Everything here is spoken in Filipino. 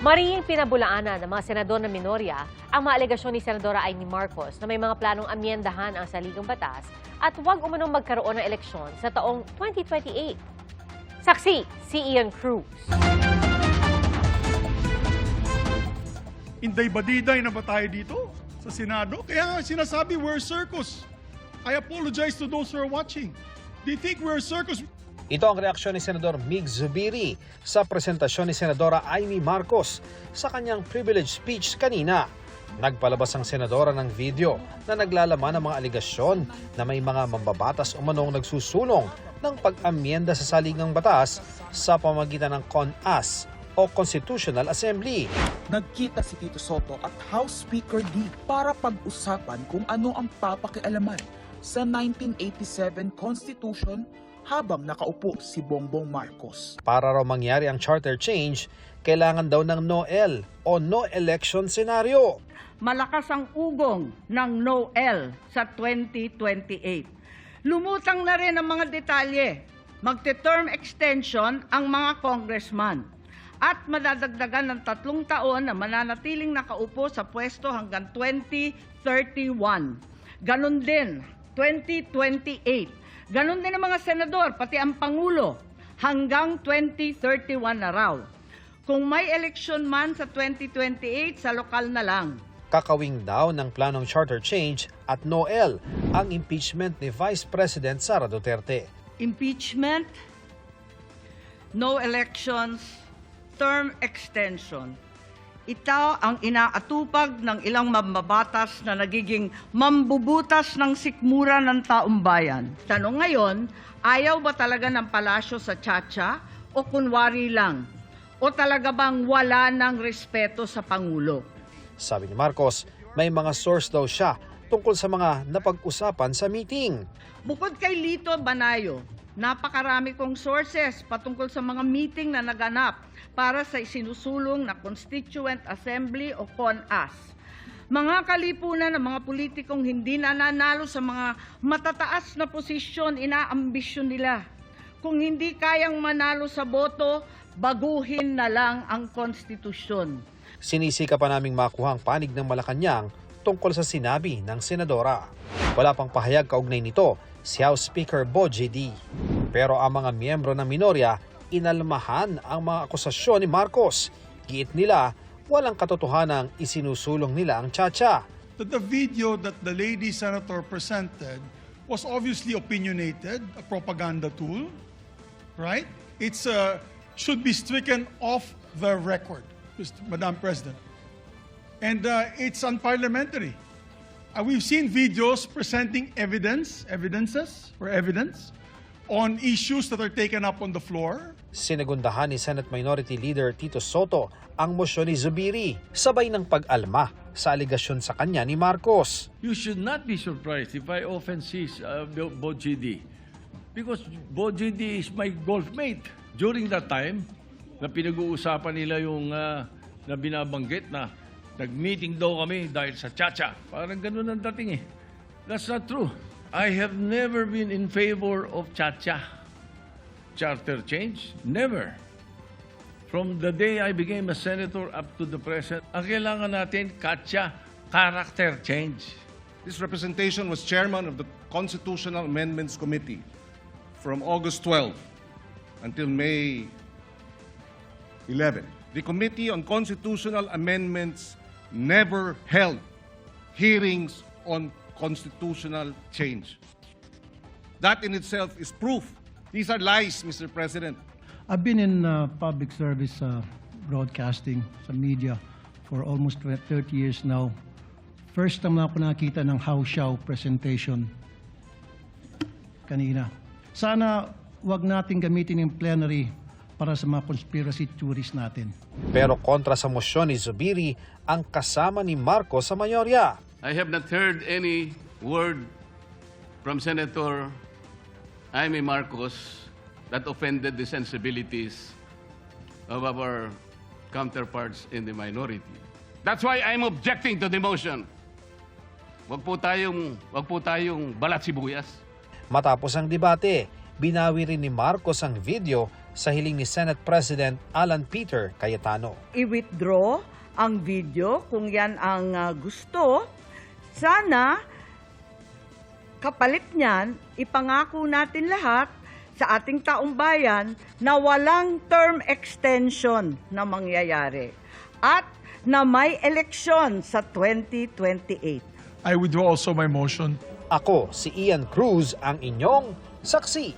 Mariing pinabulaanan ng mga senador na minorya ang mga alegasyon ni Senadora Amy Marcos na may mga planong amyendahan ang saligang batas at huwag umunong magkaroon ng eleksyon sa taong 2028. Saksi, si Ian Cruz. Inday-badiday na ba tayo dito sa Senado? Kaya nga sinasabi, we're a circus. I apologize to those who are watching. They think we're a circus. Ito ang reaksyon ni Senador Mig Zubiri sa presentasyon ni Senadora Amy Marcos sa kanyang privilege speech kanina. Nagpalabas ang senadora ng video na naglalaman ng mga aligasyon na may mga mambabatas umanong nagsusulong ng pag-amyenda sa saligang batas sa pamamagitan ng CONAS o Constitutional Assembly. Nagkita si Tito Soto at House Speaker D para pag-usapan kung ano ang papakialaman sa 1987 Constitution habang nakaupo si Bongbong Marcos. Para raw mangyari ang charter change, kailangan daw ng no-el o no-election scenario. Malakas ang ugong ng no-el sa 2028. Lumutang na rin ang mga detalye. Magte-term extension ang mga congressman at madadagdagan ng 3 taon na mananatiling nakaupo sa pwesto hanggang 2031. Ganon din, 2028. Ganon din ang mga senador, pati ang Pangulo, hanggang 2031 na raw. Kung may election man sa 2028, sa lokal na lang. Kakawing daw ng planong charter change at no-el ang impeachment ni Vice President Sara Duterte. Impeachment, no elections, term extension. Ito ang inaatupag ng ilang mambabatas na nagiging mambubutas ng sikmura ng taong bayan. Tanong ngayon, ayaw ba talaga ng palasyo sa tiyatsa o kunwari lang? O talaga bang wala ng respeto sa Pangulo? Sabi ni Marcos, may mga source daw siya tungkol sa mga napag-usapan sa meeting. Bukod kay Lito Banayo, napakarami kong sources patungkol sa mga meeting na naganap para sa isinusulong na Constituent Assembly o CONAS. Mga kalipunan ng mga politikong hindi nananalo sa mga matataas na posisyon, inaambisyon nila. Kung hindi kayang manalo sa boto, baguhin na lang ang konstitusyon. Sinisika pa naming makuha ang panig ng Malacanang tungkol sa sinabi ng senadora. Wala pang pahayag kaugnay nito si House Speaker Bogie D. Pero ang mga miyembro ng minorya inalmahan ang mga akusasyon ni Marcos. Giit nila, walang katotohanang isinusulong nila ang tiyatsa. The video that the lady senator presented was obviously opinionated, a propaganda tool, right? It's should be stricken off the record, Madam President. And it's unparliamentary. We've seen videos presenting evidence on issues that are taken up on the floor. Sinagundahan ni Senate Minority Leader Tito Soto ang mosyon ni Zubiri, sabay ng pag-alma sa aligasyon sa kanya ni Marcos. You should not be surprised if I often see Bogie D. Because Bogie D is my golfmate. During that time, na pinag-uusapan nila yung na binabanggit na nag-meeting daw kami dahil sa tiyatsa. Parang ganun ang dating eh. That's not true. I have never been in favor of tiyatsa. Charter change? Never. From the day I became a senator up to the present, ang kailangan natin, katsa, character change. This representation was chairman of the Constitutional Amendments Committee from August 12 until May 11. The Committee on Constitutional Amendments never held hearings on constitutional change. That in itself is proof. These are lies, Mr. President. I've been in public service broadcasting sa media for almost 30 years now. First time na ako nakita ng House Show presentation kanina. Sana wag natin gamitin yung plenary para sa mga conspiracy theories natin. Pero kontra sa mosyon ni Zubiri ang kasama ni Marcos sa mayorya. I have not heard any word from Senator Amy Marcos that offended the sensibilities of our counterparts in the minority. That's why I'm objecting to the motion. Wag po tayong balat sibuyas. Matapos ang debate, binawi rin ni Marcos ang video sa hiling ni Senate President Alan Peter Cayetano. I-withdraw ang video kung yan ang gusto. Sana kapalit niyan, ipangako natin lahat sa ating taong bayan na walang term extension na mangyayari at na may eleksyon sa 2028. I withdraw also my motion. Ako si Ian Cruz, ang inyong saksi.